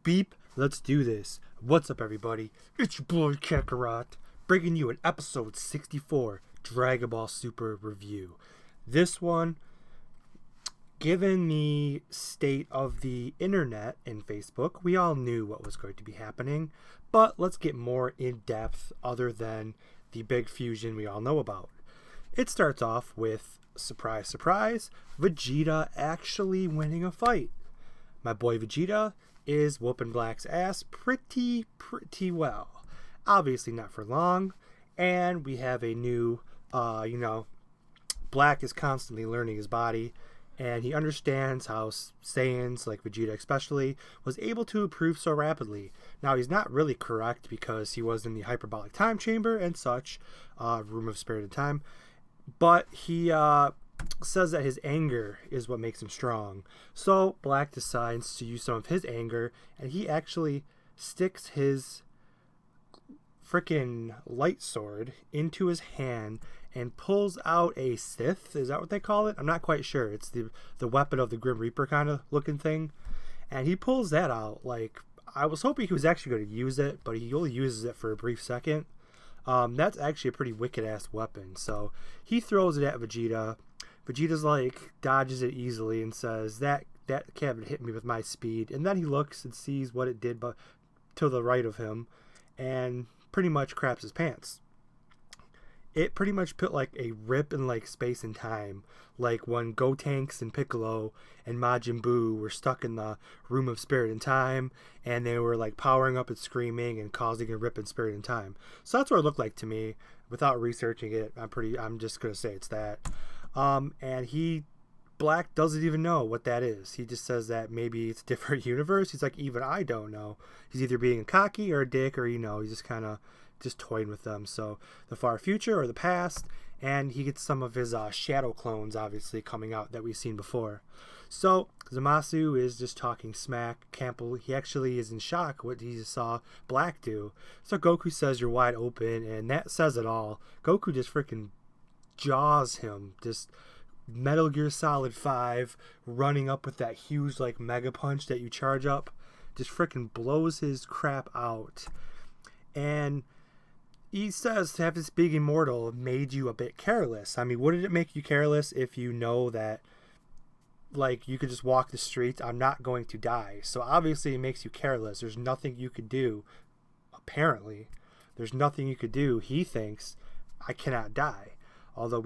Beep, let's do this. What's up, everybody? It's your boy Kakarot, bringing you an episode 64 Dragon Ball Super review. This one, given the state of the internet and Facebook, we all knew what was going to be happening, but let's get more in depth other than the big fusion we all know about. It starts off with, surprise, surprise, Vegeta actually winning a fight. My boy Vegeta is whooping Black's ass pretty well. Obviously not for long, and we have a new, Black is constantly learning his body, and he understands how Saiyans, like Vegeta especially, was able to improve so rapidly. Now, he's not really correct because he was in the hyperbolic time chamber and such, room of spirit and time, but he, says that his anger is what makes him strong. So Black decides to use some of his anger, and he actually sticks his freaking light sword into his hand and pulls out a Sith. Is that what they call it? I'm not quite sure. It's the weapon of the Grim Reaper kind of looking thing. And he pulls that out. Like, I was hoping he was actually going to use it, but he only uses it for a brief second. That's actually a pretty wicked ass weapon. So he throws it at Vegeta. Vegeta's like, dodges it easily and says, that can't hit me with my speed. And then he looks and sees what it did but to the right of him and pretty much craps his pants. It pretty much put like a rip in like space and time, like when Gotenks and Piccolo and Majin Buu were stuck in the room of spirit and time, and they were like powering up and screaming and causing a rip in spirit and time. So that's what it looked like to me. Without researching it, I'm just gonna say it's that. And Black doesn't even know what that is. He just says that maybe it's a different universe. He's like, even I don't know. He's either being cocky or a dick, or he's just kind of just toying with them. So the far future or the past, and he gets some of his shadow clones obviously coming out that we've seen before. So Zamasu is just talking smack. Campbell, he actually is in shock what he just saw Black do. So Goku says, you're wide open, and that says it all. Goku just freaking jaws him, just Metal Gear Solid 5 running up with that huge like mega punch that you charge up, just freaking blows his crap out. And he says to have this big immortal made you a bit careless. I mean, wouldn't it make you careless if you know that like you could just walk the streets, I'm not going to die? So obviously it makes you careless. There's nothing you could do. Apparently there's nothing you could do. He thinks, I cannot die. Although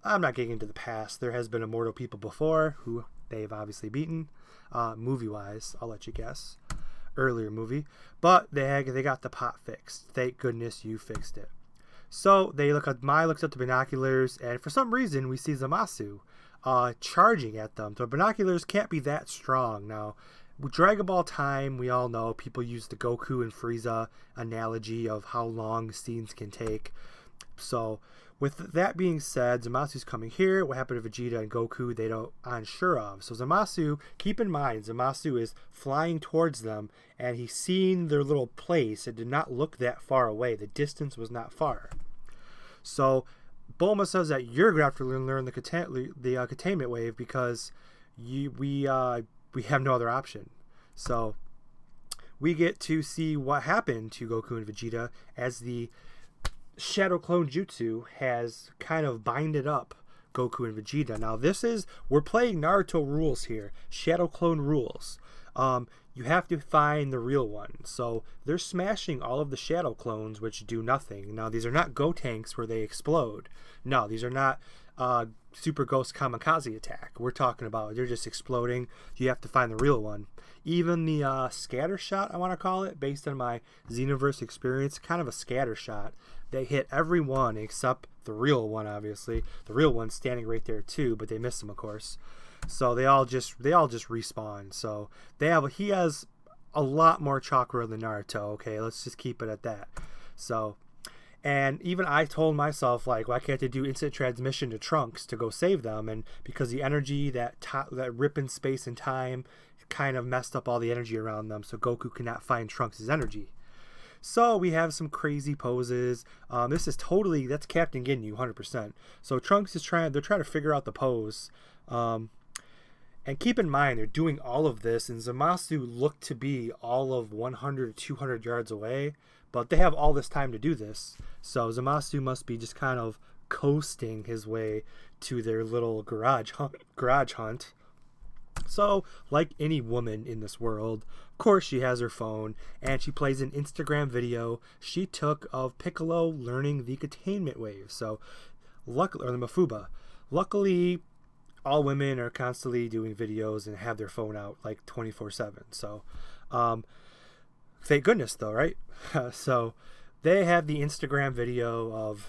I'm not getting into the past. There has been immortal people before who they've obviously beaten. Movie-wise, I'll let you guess. Earlier movie. But they got the pot fixed. Thank goodness you fixed it. So Mai looks at the binoculars, and for some reason we see Zamasu charging at them. The binoculars can't be that strong. Now, with Dragon Ball time, we all know people use the Goku and Frieza analogy of how long scenes can take. So, with that being said, Zamasu's coming here. What happened to Vegeta and Goku, they don't unsure of. So Zamasu, keep in mind, Zamasu is flying towards them, and he's seen their little place. It did not look that far away. The distance was not far. So Bulma says that you're going to have to learn the containment wave because we have no other option. So we get to see what happened to Goku and Vegeta as the Shadow Clone Jutsu has kind of binded up Goku and Vegeta. Now we're playing Naruto rules here. Shadow Clone rules. You have to find the real one. So they're smashing all of the Shadow Clones, which do nothing. Now these are not Gotenks where they explode. No, these are not Super Ghost Kamikaze attack. We're talking about they're just exploding. You have to find the real one. Even the scatter shot, I want to call it, based on my Xenoverse experience, kind of a scatter shot. They hit every one except the real one, obviously. The real one's standing right there too, but they missed him, of course. So they all just respawn. So he has a lot more chakra than Naruto. Okay, let's just keep it at that. So, and even I told myself, like, why can't they do instant transmission to Trunks to go save them? And because the energy that rip in space and time kind of messed up all the energy around them, so Goku cannot find Trunks' energy. So we have some crazy poses. That's Captain Ginyu 100%. So Trunks they're trying to figure out the pose. And keep in mind, they're doing all of this, and Zamasu looked to be all of 100 or 200 yards away, but they have all this time to do this. So Zamasu must be just kind of coasting his way to their little garage hunt. So, like any woman in this world, of course she has her phone, and she plays an Instagram video she took of Piccolo learning the containment wave. So, or the Mafuba. Luckily, all women are constantly doing videos and have their phone out like 24/7. So, thank goodness though, right? So, they have the Instagram video of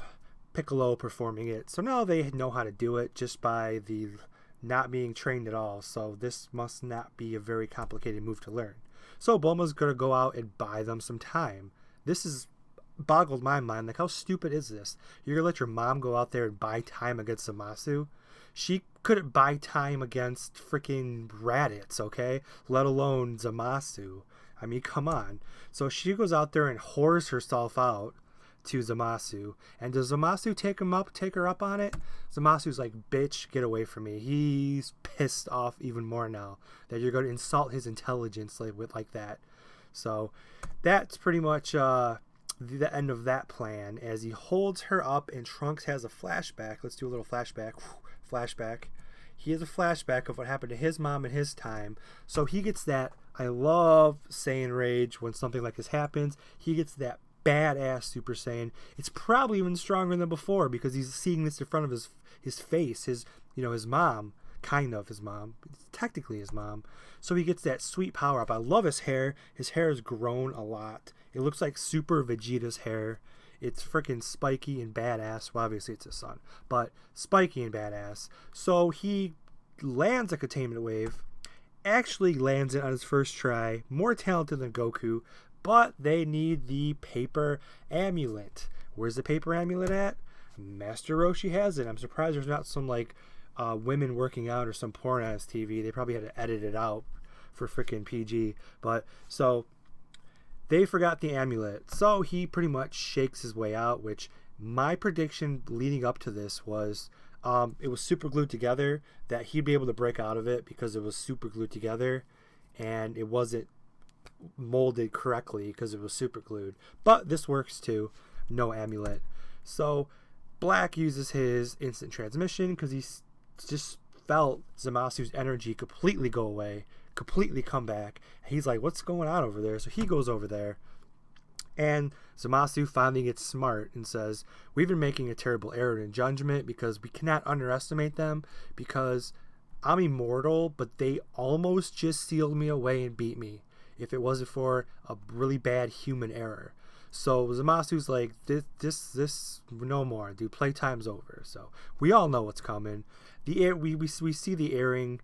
Piccolo performing it. So now they know how to do it just by the not being trained at all. So this must not be a very complicated move to learn. So Bulma's going to go out and buy them some time. This has boggled my mind. Like, how stupid is this? You're going to let your mom go out there and buy time against Zamasu? She couldn't buy time against freaking Raditz, okay? Let alone Zamasu. I mean, come on. So she goes out there and whores herself out to Zamasu. And does Zamasu take her up on it? Zamasu's like, bitch, get away from me. He's pissed off even more now that you're going to insult his intelligence like that. So that's pretty much the end of that plan, as he holds her up and Trunks has a flashback. Let's do a little flashback. Flashback. He has a flashback of what happened to his mom in his time. So he gets that. I love Saiyan Rage when something like this happens. He gets that badass Super Saiyan. It's probably even stronger than before because he's seeing this in front of his face, his mom, kind of his mom, technically his mom. So he gets that sweet power up. I love his hair. His hair has grown a lot. It looks like Super Vegeta's hair. It's freaking spiky and badass. Well, obviously it's his son, but spiky and badass. So he lands a containment wave, actually lands it on his first try, more talented than Goku, but they need the paper amulet. Where's the paper amulet at? Master Roshi has it. I'm surprised there's not some women working out or some porn on his TV. They probably had to edit it out for freaking PG. But so they forgot the amulet. So he pretty much shakes his way out, which my prediction leading up to this was it was super glued together, that he'd be able to break out of it because it was super glued together and it wasn't molded correctly because it was super glued. But this works too. No amulet. So Black uses his instant transmission because he just felt Zamasu's energy completely go away, completely come back. He's like, what's going on over there? So he goes over there, and Zamasu finally gets smart and says, we've been making a terrible error in judgment because we cannot underestimate them, because I'm immortal, but they almost just sealed me away and beat me if it wasn't for a really bad human error. So Zamasu's like, this no more, dude. Playtime's over. So we all know what's coming. We see the airing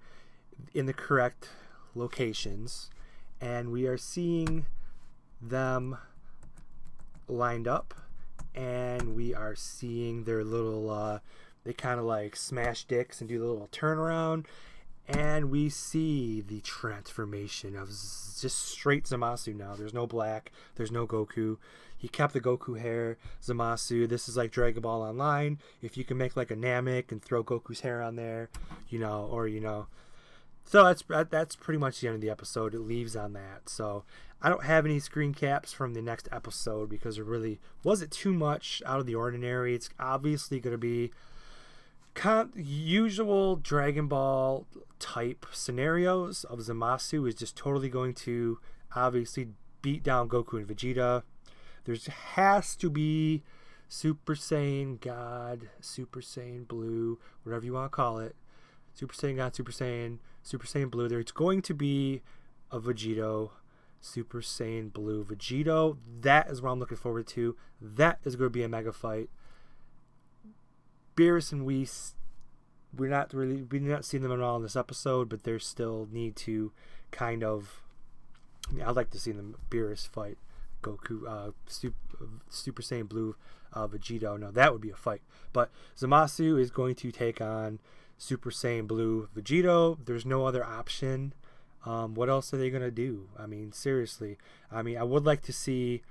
in the correct locations, and we are seeing them lined up, and we are seeing their little they kind of like smash dicks and do the little turnaround. And we see the transformation of just straight Zamasu now. There's no Black. There's no Goku. He kept the Goku hair. Zamasu. This is like Dragon Ball Online. If you can make like a Namek and throw Goku's hair on there, So that's pretty much the end of the episode. It leaves on that. So I don't have any screen caps from the next episode because it really wasn't too much out of the ordinary. It's obviously going to be usual Dragon Ball type scenarios of Zamasu is just totally going to obviously beat down Goku and Vegeta. There has to be Super Saiyan God, Super Saiyan Blue, whatever you want to call it. Super Saiyan God, Super Saiyan Blue. There's going to be a Vegito, Super Saiyan Blue Vegito. That is what I'm looking forward to. That is going to be a mega fight. Beerus and Whis, we did not see them at all in this episode, but they still need to kind of. I'd like to see them Beerus fight Goku, Super Saiyan Blue, Vegito. No, that would be a fight. But Zamasu is going to take on Super Saiyan Blue Vegito. There's no other option. What else are they gonna do? I mean, seriously. I mean, I would like to see.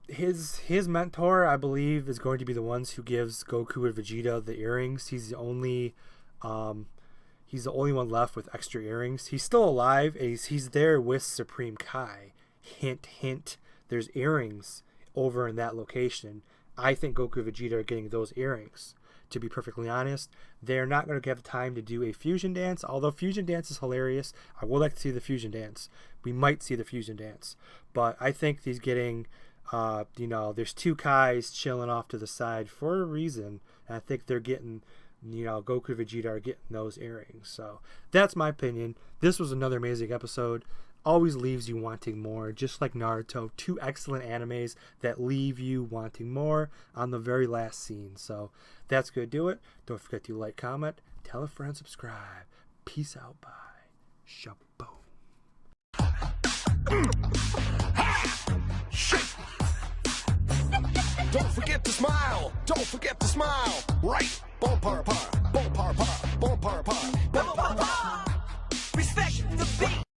his mentor, I believe, is going to be the ones who gives Goku and Vegeta the earrings. He's the only one left with extra earrings. He's still alive. And he's there with Supreme Kai. Hint, hint. There's earrings over in that location. I think Goku and Vegeta are getting those earrings. To be perfectly honest, they're not going to have time to do a fusion dance. Although fusion dance is hilarious, I would like to see the fusion dance. We might see the fusion dance, but I think he's getting. There's two Kais chilling off to the side for a reason. And I think they're getting, Goku and Vegeta are getting those earrings. So that's my opinion. This was another amazing episode. Always leaves you wanting more, just like Naruto. 2 excellent animes that leave you wanting more on the very last scene. So that's going to do it. Don't forget to like, comment, tell a friend, subscribe. Peace out. Bye. Shaboom. Don't forget to smile. Don't forget to smile. Right. Bon par par. Bon par par. Bon par par. Bon par par. Respect the beat.